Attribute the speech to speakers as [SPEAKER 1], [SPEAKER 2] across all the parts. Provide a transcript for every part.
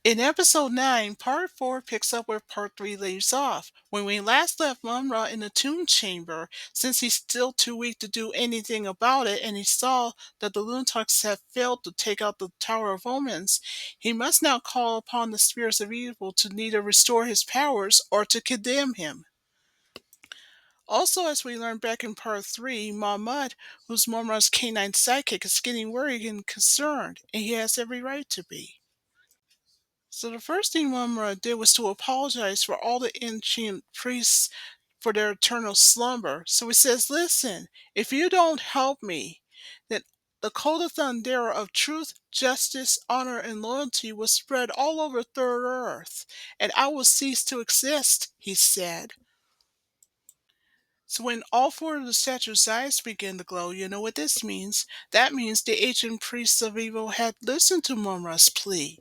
[SPEAKER 1] In episode 9, part 4 picks up where part 3 leaves off. When we last left Mumra in the tomb chamber, since he's still too weak to do anything about it and he saw that the Lunatacs have failed to take out the Tower of Omens, he must now call upon the spirits of evil to neither restore his powers or to condemn him. Also, as we learned back in part 3, Mahmud, who's Mumra's canine sidekick, is getting worried and concerned, and he has every right to be. So the first thing Mumra did was to apologize for all the ancient priests for their eternal slumber. So he says, listen, if you don't help me, then the code of Thundera of truth, justice, honor, and loyalty will spread all over Third Earth, and I will cease to exist, he said. So when all four of the statue's eyes begin to glow, you know what this means. That means the ancient priests of evil had listened to Mumra's plea.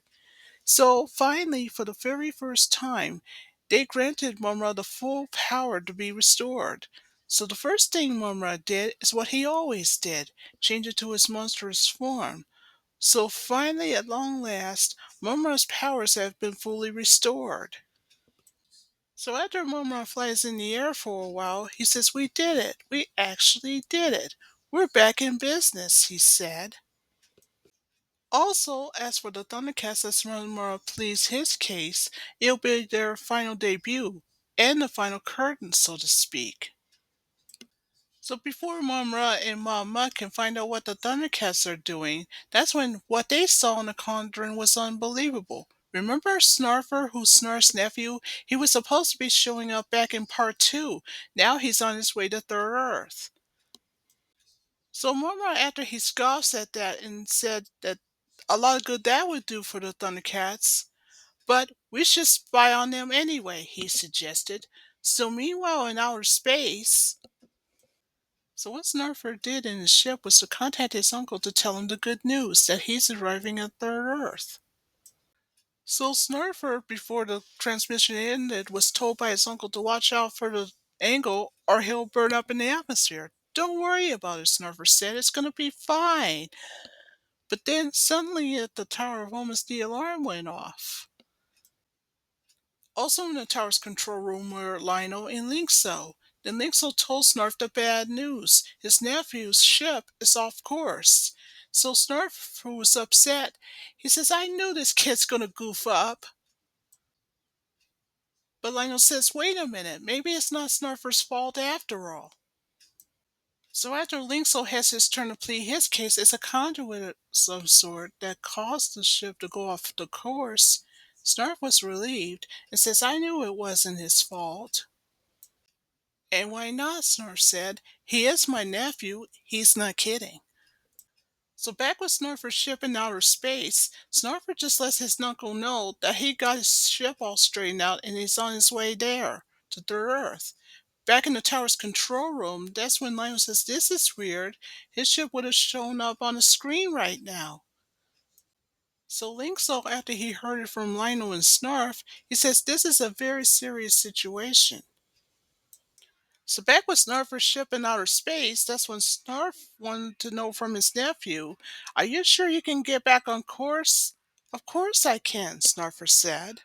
[SPEAKER 1] So finally, for the very first time, they granted Mumra the full power to be restored. So the first thing Mumra did is what he always did, change it to his monstrous form. So finally, at long last, Mumra's powers have been fully restored. So after Mumra flies in the air for a while, he says, we did it. We actually did it. We're back in business, he said. Also, as for the Thundercats, as Mumra pleads his case, it'll be their final debut, and the final curtain, so to speak. So before Mumra and Mama can find out what the Thundercats are doing, that's when what they saw in the Conjuring was unbelievable. Remember Snarfer, who's Snarf's nephew? He was supposed to be showing up back in part 2. Now he's on his way to Third Earth. So Mumra, after he scoffs at that and said that a lot of good that would do for the Thundercats, but we should spy on them anyway, he suggested. So meanwhile in outer space, so what Snarfer did in his ship was to contact his uncle to tell him the good news that he's arriving at Third Earth. So Snarfer, before the transmission ended, was told by his uncle to watch out for the angle or he'll burn up in the atmosphere. Don't worry about it, Snarfer said. It's going to be fine. But then suddenly at the Tower of Omens, the alarm went off. Also in the tower's control room were Lionel and Linkso. Then Linkso told Snarf the bad news. His nephew's ship is off course. So Snarf, who was upset, he says, I knew this kid's gonna goof up. But Lionel says, wait a minute, maybe it's not Snarfer's fault after all. So after Linkso has his turn to plead his case, it's a conduit of some sort that caused the ship to go off the course. Snarf was relieved and says, I knew it wasn't his fault. And why not? Snarf said. He is my nephew. He's not kidding. So back with Snarfer's ship in outer space, Snarfer just lets his uncle know that he got his ship all straightened out and he's on his way there, to Third Earth. Back in the tower's control room, that's when Lionel says, this is weird. His ship would have shown up on the screen right now. So Linkso, after he heard it from Lionel and Snarf, he says this is a very serious situation. So back with Snarfer's ship in outer space, that's when Snarf wanted to know from his nephew, are you sure you can get back on course? Of course I can, Snarfer said.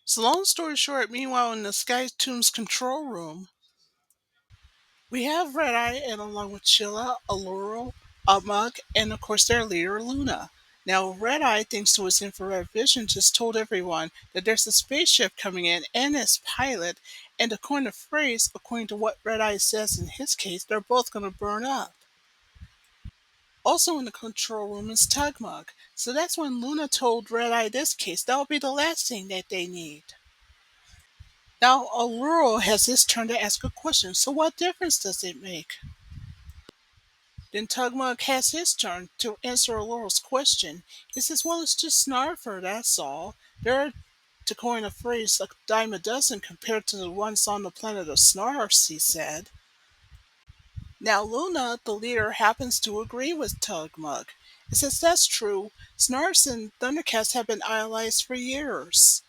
[SPEAKER 1] So long story short, meanwhile in the Sky Tomb's control room, we have Red Eye and along with Chilla, Alluro, Mug, and of course their leader Luna. Now Red Eye, thanks to his infrared vision, just told everyone that there's a spaceship coming in and its pilot, and to coin a phrase, according to what Red Eye says in his case, they're both going to burn up. Also in the control room is Tugmug. So that's when Luna told Red Eye this case, that'll be the last thing that they need. Now Alluro has his turn to ask a question, so what difference does it make? Then Tugmug has his turn to answer Alluro's question. He says, well, it's just Snarfer, that's all. They're, to coin a phrase, a dime a dozen compared to the ones on the planet of Snarfs, he said. Now Luna, the leader, happens to agree with Tugmug. He says, that's true. Snarfs and Thundercats have been idolized for years.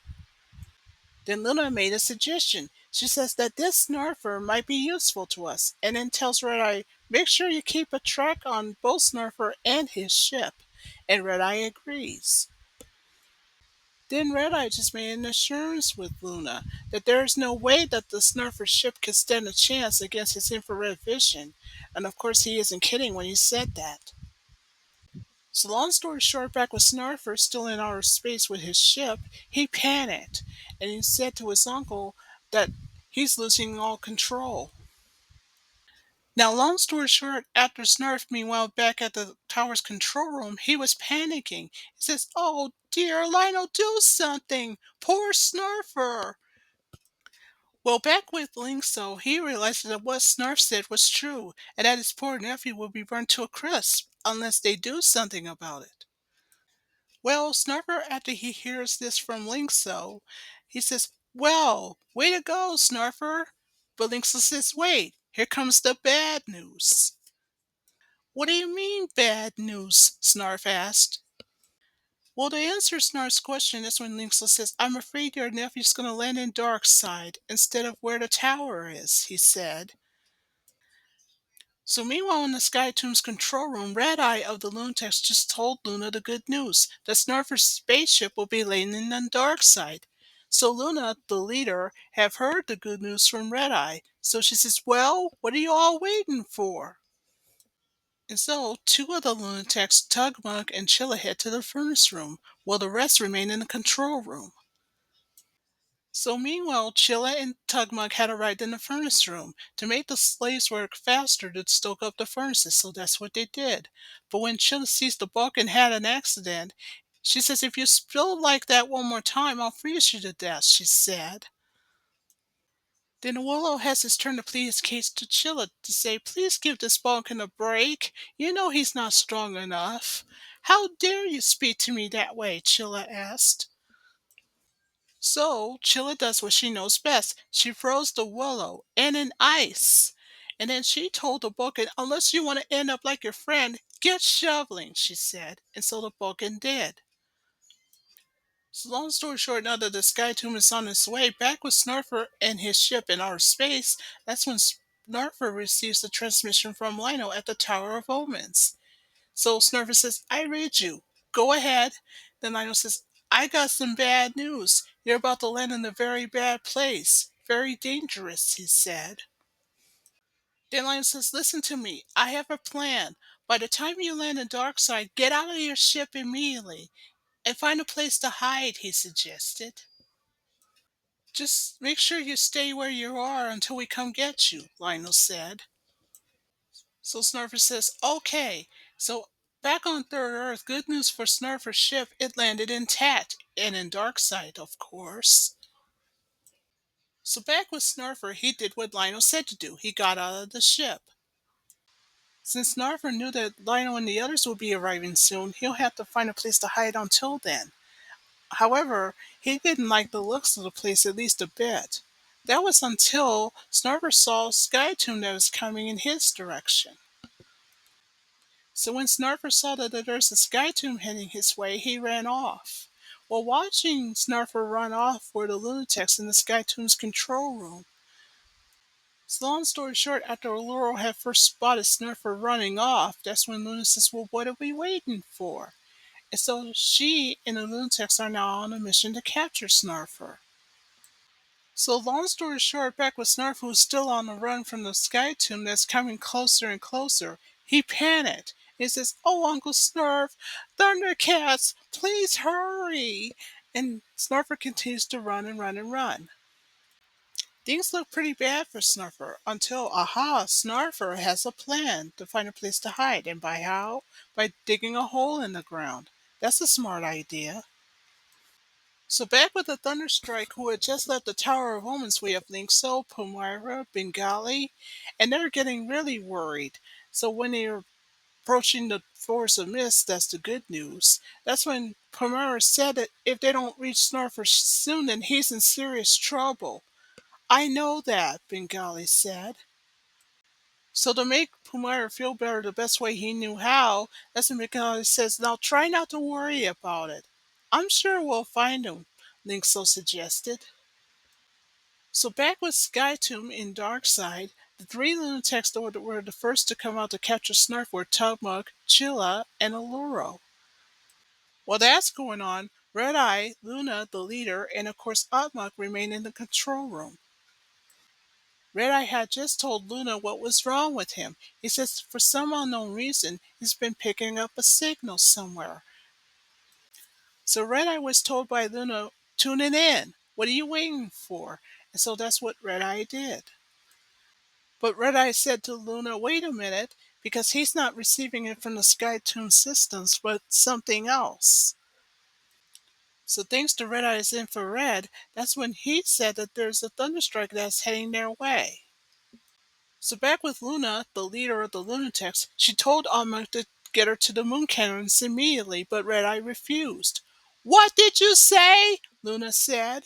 [SPEAKER 1] Then Luna made a suggestion. She says that this Snarfer might be useful to us, and then tells Red Eye, make sure you keep a track on both Snarfer and his ship. And Red Eye agrees. Then Red Eye just made an assurance with Luna that there is no way that the Snarfer ship could stand a chance against his infrared vision. And of course, he isn't kidding when he said that. So, long story short, back with Snarfer still in outer space with his ship, he panicked and he said to his uncle that he's losing all control. Now, long story short, after Snarf, meanwhile, back at the tower's control room, he was panicking. He says, "Oh dear, Lionel, do something! Poor Snarfer!" Well, back with Linkso, he realized that what Snarf said was true, and that his poor nephew will be burned to a crisp unless they do something about it. Well, Snarfer, after he hears this from Linkso, he says, "Well, way to go, Snarfer." But Linkso says, "Wait, here comes the bad news." "What do you mean, bad news?" Snarf asked. Well, to answer Snarf's question, that's when Linkso says, "I'm afraid your nephew's going to land in Darkside instead of where the tower is," he said. So meanwhile in the Sky Tomb's control room, Red Eye of the Lunatacs just told Luna the good news, that Snarfer's spaceship will be landing on Darkside. So Luna, the leader, have heard the good news from Red Eye. So she says, "Well, what are you all waiting for?" And so two of the Lunatics, Tugmug and Chilla, head to the furnace room, while the rest remain in the control room. So meanwhile, Chilla and Tugmug had arrived in the furnace room to make the slaves work faster to stoke up the furnaces, so that's what they did. But when Chilla sees the book and had an accident, she says, "If you spill like that one more time, I'll freeze you to death," she said. Then Willow has his turn to plead his case to Chilla to say, "Please give this Balkan a break. You know he's not strong enough." "How dare you speak to me that way?" Chilla asked. So Chilla does what she knows best. She froze the willow and in ice. And then she told the Vulcan, "Unless you want to end up like your friend, get shoveling," she said. And so the Vulcan did. So long story short, now that the Sky Tomb is on its way back with Snarfer and his ship in outer space, that's when Snarfer receives a transmission from Lino at the Tower of Omens. So Snarfer says, "I read you. Go ahead." Then Lionel says, "I got some bad news. You're about to land in a very bad place. Very dangerous," he said. Then Lionel says, "Listen to me. I have a plan. By the time you land in Darkside, get out of your ship immediately and find a place to hide," he suggested. "Just make sure you stay where you are until we come get you," Lionel said. So Snarfer says, "Okay." So back on Third Earth, good news for Snarfer's ship, it landed intact and in Darkside, of course. So back with Snarfer, he did what Lionel said to do. He got out of the ship. Since Snarfer knew that Lionel and the others would be arriving soon, he'll have to find a place to hide until then. However, he didn't like the looks of the place at least a bit. That was until Snarfer saw Skytomb that was coming in his direction. So when Snarfer saw that there was a Sky Tomb heading his way, he ran off. While watching Snarfer run off were the Lunatics in the Sky Tomb's control room. So long story short, after Laurel had first spotted Snarfer running off, that's when Luna says, "Well, what are we waiting for?" And so she and the Lunatics are now on a mission to capture Snarfer. So long story short, back with Snarf, who's still on the run from the Sky Tomb that's coming closer and closer, he panicked. He says, "Oh, Uncle Snarf, Thundercats, please hurry!" And Snarfer continues to run and run and run. Things look pretty bad for Snarfer until, aha, Snarfer has a plan to find a place to hide. And by how? By digging a hole in the ground. That's a smart idea. So back with the Thunderstrike, who had just left the Tower of Omens, we have Linkso, Palmyra, Bengali, and they're getting really worried. So when they're approaching the Forest of Mist, that's the good news. That's when Palmyra said that if they don't reach Snarfer soon, then he's in serious trouble. "I know that," Bengali said. So to make Palmyra feel better the best way he knew how, that's when Bengali says, "Now try not to worry about it. I'm sure we'll find him," Linkso suggested. So back with Skytomb in Darkside, the three Lunatics that were the first to come out to capture Snarf were Tugmug, Chilla, and Alluro. While that's going on, Red Eye, Luna, the leader, and of course Upmuk remained in the control room. Red Eye had just told Luna what was wrong with him. He says for some unknown reason he's been picking up a signal somewhere. So Red Eye was told by Luna, tune it in. What are you waiting for? And so that's what Red Eye did. But Red Eye said to Luna, wait a minute, because he's not receiving it from the SkyTune systems, but something else. So thanks to Red Eye's infrared, that's when he said that there's a thunderstrike that's heading their way. So back with Luna, the leader of the Lunatics, she told Alma to get her to the moon cannons immediately, but Red Eye refused. What did you say? Luna said.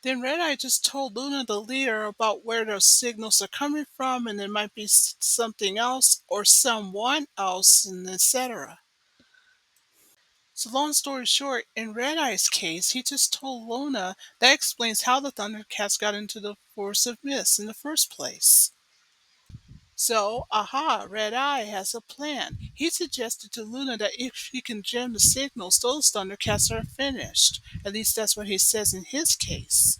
[SPEAKER 1] Then Red Eye just told Luna, the leader, about where those signals are coming from, and it might be something else or someone else, and etc. So long story short, in Red Eye's case, he just told Luna. That explains how the Thundercats got into the Force of Mist in the first place. So, Red Eye has a plan. He suggested to Luna that if she can jam the signals, those Thundercats are finished. At least that's what he says in his case.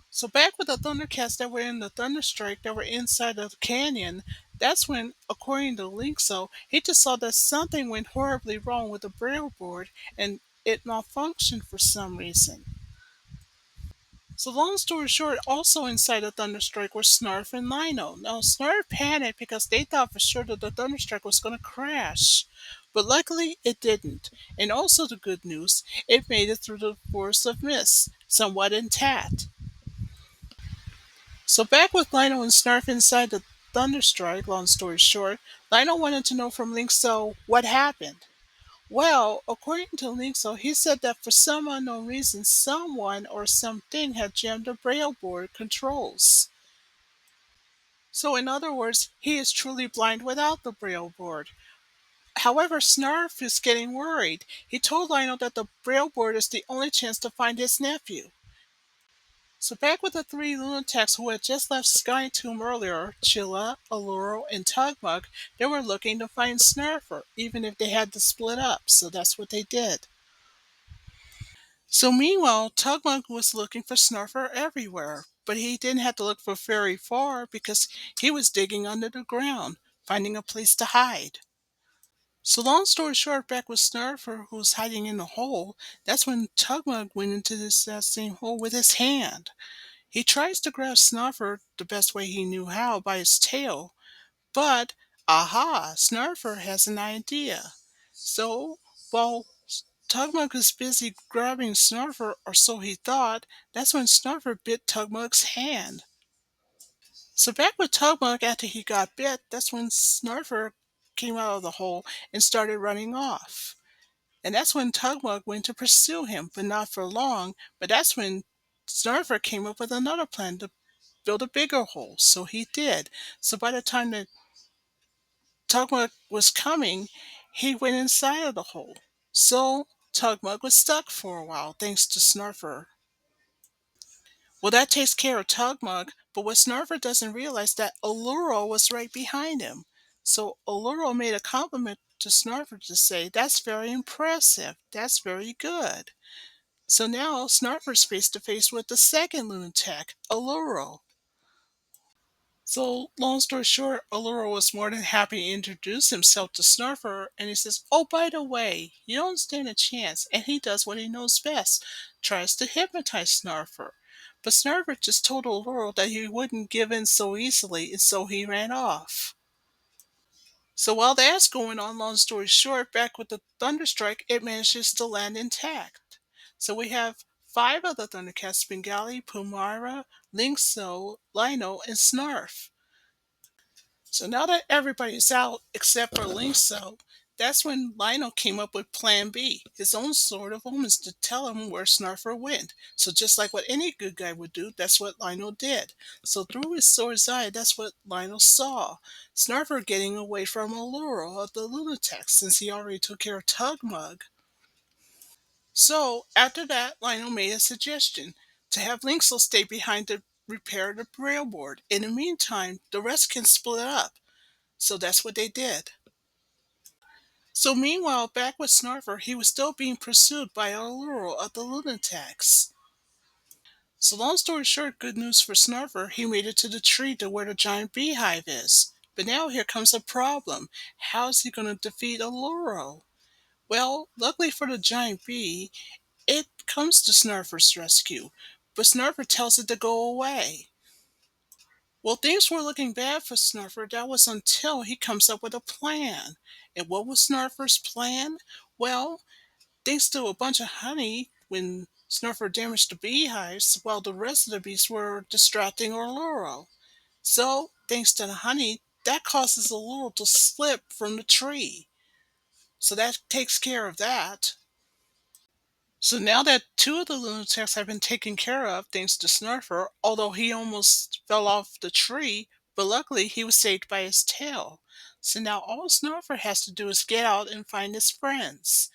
[SPEAKER 1] So back with the Thundercats that were in the Thunderstrike that were inside of the canyon, that's when, according to Linkso, he just saw that something went horribly wrong with the braille board and it malfunctioned for some reason. So long story short, also inside the Thunderstrike were Snarf and Lino. Now Snarf panicked because they thought for sure that the Thunderstrike was going to crash. But luckily it didn't. And also the good news, it made it through the Forest of Mist, somewhat intact. So back with Lino and Snarf inside the Thunderstrike, long story short, Lino wanted to know from Linkso what happened. Well, according to Linkso, he said that for some unknown reason, someone or something had jammed the braille board controls. So in other words, he is truly blind without the braille board. However, Snarf is getting worried. He told Lionel that the braille board is the only chance to find his nephew. So back with the three Lunatacs who had just left Sky Tomb earlier, Chilla, Alluro, and Tugmug, they were looking to find Snarfer, even if they had to split up, so that's what they did. So meanwhile, Tugmug was looking for Snarfer everywhere, but he didn't have to look for very far because he was digging under the ground, finding a place to hide. So long story short, back with Snarfer, who was hiding in the hole, that's when Tugmug went into that same hole with his hand. He tries to grab Snarfer the best way he knew how by his tail, but Snarfer has an idea. So, while Tugmug is busy grabbing Snarfer, or so he thought, that's when Snarfer bit Tugmug's hand. So back with Tugmug after he got bit, that's when Snarfer came out of the hole and started running off. And that's when Tugmug went to pursue him, but not for long. But that's when Snarfer came up with another plan to build a bigger hole. So he did. So by the time that Tugmug was coming, he went inside of the hole. So Tugmug was stuck for a while, thanks to Snarfer. Well, that takes care of Tugmug, but what Snarfer doesn't realize that Alluro was right behind him. So Alluro made a compliment to Snarfer to say, that's very impressive. That's very good. So now Snarfer's face to face with the second lunatic, Alluro. So, long story short, Allura was more than happy to introduce himself to Snarfer, and he says, oh, by the way, you don't stand a chance, and he does what he knows best, tries to hypnotize Snarfer. But Snarfer just told Allura that he wouldn't give in so easily, and so he ran off. So while that's going on, long story short, back with the Thunderstrike, it manages to land intact. So we have five of the Thundercats, Bengali, Pumara, Linkso, Lino, and Snarf. So now that everybody's out except for Linkso, that's when Lionel came up with Plan B, his own sort of omens to tell him where Snarfer went. So just like what any good guy would do, that's what Lionel did. So through his sword's eye, that's what Lionel saw. Snarfer getting away from Allura of the Lunatics since he already took care of Tugmug. So after that, Lionel made a suggestion to have Linkso stay behind to repair the braille board. In the meantime, the rest can split up. So that's what they did. So meanwhile, back with Snarfer, he was still being pursued by Alluro of the Lunatacs. So long story short, good news for Snarfer, he made it to the tree to where the giant beehive is. But now here comes a problem. How is he going to defeat Alluro? Well, luckily for the giant bee, it comes to Snarfer's rescue, but Snarfer tells it to go away. Well, things were looking bad for Snarfer. That was until he comes up with a plan. And what was Snarfer's plan? Well, thanks to a bunch of honey, when Snarfer damaged the beehives, while the rest of the bees were distracting Orloro. So, thanks to the honey, that causes Orloro to slip from the tree. So that takes care of that. So now that two of the lunatics have been taken care of thanks to Snarfer, although he almost fell off the tree, but luckily he was saved by his tail. So now all Snarfer has to do is get out and find his friends.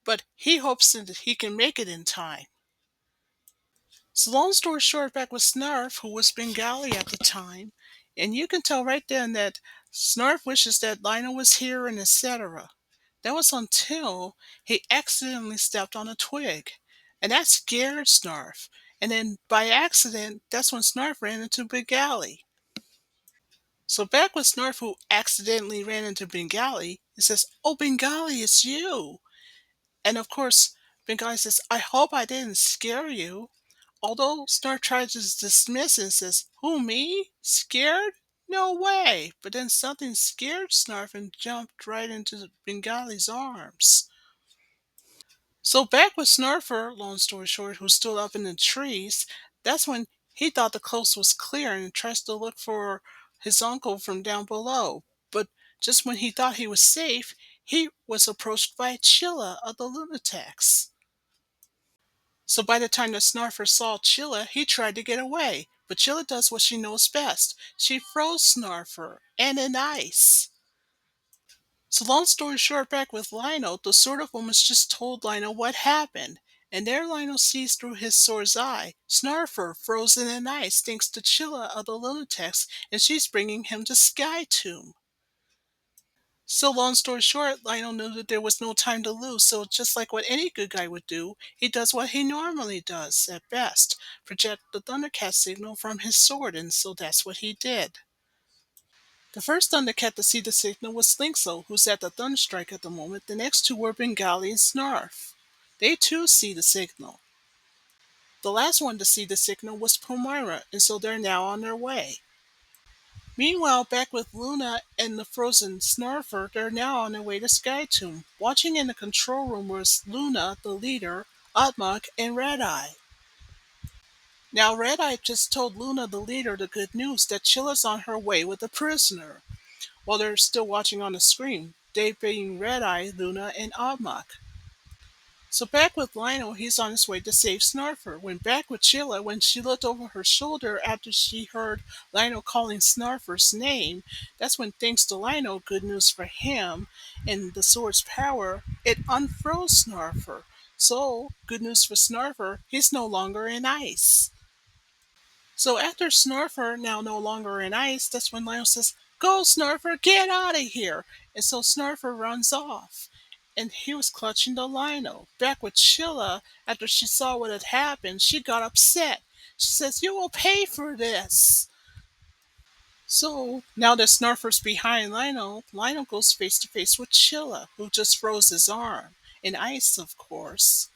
[SPEAKER 1] But he hopes that he can make it in time. So long story short, back with Snarf, who was Bengali at the time, and you can tell right then that Snarf wishes that Lionel was here and etc. That was until he accidentally stepped on a twig, and that scared Snarf. And then by accident, that's when Snarf ran into Bengali. So back with Snarf, who accidentally ran into Bengali, he says, "Oh, Bengali, it's you!" And of course, Bengali says, "I hope I didn't scare you." Although Snarf tries to dismiss it and says, "Who, me? Scared? No way!" But then something scared Snarf and jumped right into Bengali's arms. So back with Snarfer, long story short, who's still up in the trees, that's when he thought the coast was clear and tries to look for his uncle from down below. But just when he thought he was safe, he was approached by Chilla of the Lunatacs. So by the time that Snarfer saw Chilla, he tried to get away. But Chilla does what she knows best. She froze Snarfer, and in ice. So long story short, back with Lionel, the Sword of Woman's just told Lionel what happened. And there Lionel sees through his sword's eye, Snarfer frozen in ice thanks to Chilla of the Lunatics, and she's bringing him to Sky Tomb. So long story short, Lionel knew that there was no time to lose, so just like what any good guy would do, he does what he normally does, at best, project the Thundercat signal from his sword, and so that's what he did. The first Thundercat to see the signal was Slinkso, who's at the Thunderstrike at the moment. The next two were Bengali and Snarf. They too see the signal. The last one to see the signal was Pomira, and so they're now on their way. Meanwhile, back with Luna and the frozen Snarfer, they're now on their way to Sky Tomb. Watching in the control room was Luna, the leader, Otmok, and Red Eye. Now, Red Eye just told Luna, the leader, the good news that Chilla's on her way with a prisoner, while they're still watching on the screen, they being Red Eye, Luna, and Otmok. So back with Lionel, he's on his way to save Snarfer. When back with Chilla, when she looked over her shoulder after she heard Lionel calling Snarfer's name, that's when, thanks to Lionel, good news for him, and the sword's power, it unfroze Snarfer. So, good news for Snarfer, he's no longer in ice. So after Snarfer now no longer in ice, that's when Lionel says, "Go, Snarfer, get out of here!" And so Snarfer runs off. And he was clutching to Lionel. Back with Chilla, after she saw what had happened, she got upset. She says, "You will pay for this." So now that Snarfer's behind Lionel, Lionel goes face to face with Chilla, who just froze his arm. In ice, of course.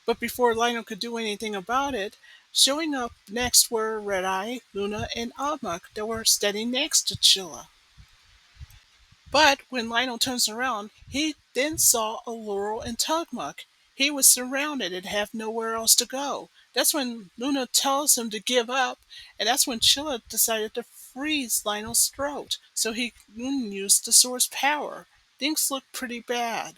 [SPEAKER 1] But before Lionel could do anything about it, showing up next were Red Eye, Luna, and Amok that were standing next to Chilla. But when Lionel turns around, he then saw Laurel and Tugmuck. He was surrounded and had nowhere else to go. That's when Luna tells him to give up, and that's when Chilla decided to freeze Lionel's throat, so he couldn't use the sword's power. Things look pretty bad.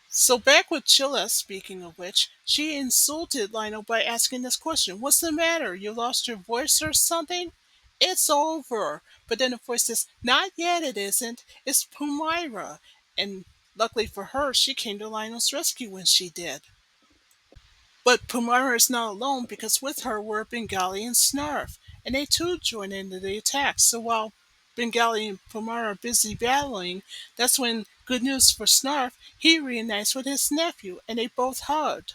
[SPEAKER 1] So back with Chilla, speaking of which, she insulted Lionel by asking this question: "What's the matter? You lost your voice or something?" "It's over." But then the voice says, "Not yet, it isn't. It's Pumira." And luckily for her, she came to Lionel's rescue when she did. But Pumara is not alone because with her were Bengali and Snarf, and they too joined into the attack. So while Bengali and Pumara are busy battling, that's when Good news for Snarf, he reunites with his nephew and they both hugged.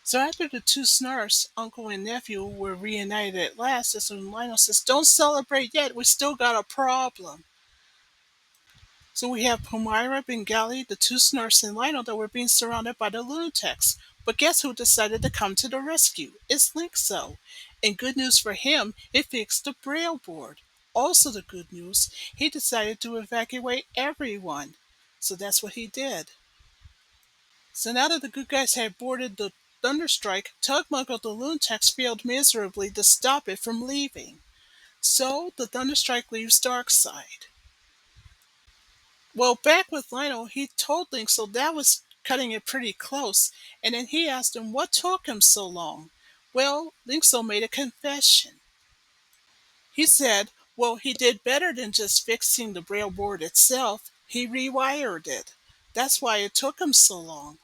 [SPEAKER 1] So after the two Snarfs, uncle and nephew, were reunited at last, that's when Lionel says, "Don't celebrate yet, we still got a problem." So we have Palmyra, Bengali, the two Snarfs, and Lionel that were being surrounded by the Lunatics. But guess who decided to come to the rescue? It's Linkso. And good news for him, it fixed the braille board. Also the good news, he decided to evacuate everyone. So that's what he did. So now that the good guys had boarded the Thunderstrike, Tugmug of the Lunatics failed miserably to stop it from leaving. So the Thunderstrike leaves Darkside. Well, back with Lionel, he told Link so that was cutting it pretty close, and then he asked him what took him so long. Well, Linkso made a confession. He said, well, he did better than just fixing the braille board itself. He rewired it. That's why it took him so long.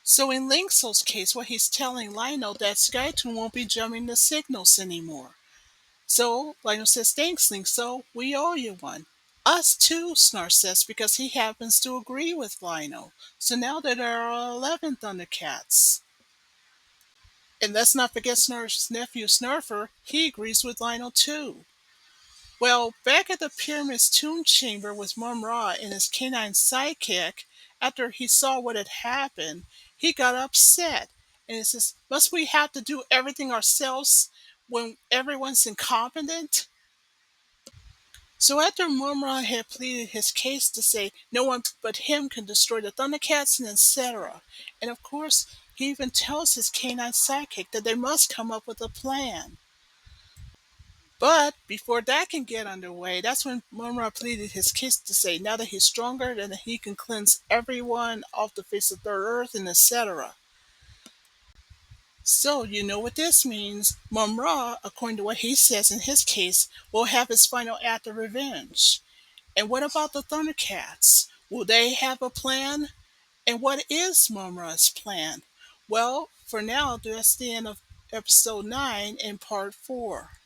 [SPEAKER 1] So in Linkso's case, what he's telling Lionel that Skytoon won't be jamming the signals anymore. So Lionel says, "Thanks, Linkso. We owe you one." "Us too," Snarf says, because he happens to agree with Lionel. So now there are 11 Thundercats. And let's not forget Snarf's nephew Snarfer. He agrees with Lionel too. Well, back at the Pyramid's tomb chamber with Mum Ra and his canine sidekick, after he saw what had happened, he got upset. And he says, "Must we have to do everything ourselves when everyone's incompetent?" So after Mumra had pleaded his case to say no one but him can destroy the Thundercats and etc., and of course he even tells his canine sidekick that they must come up with a plan. But before that can get underway, that's when Mumra pleaded his case to say now that he's stronger, then he can cleanse everyone off the face of the earth and etc. So you know what this means. Mumra, according to what he says in his case, will have his final act of revenge. And what about the Thundercats? Will they have a plan? And what is Mumra's plan? Well, for now, that's the end of episode 9 in part 4.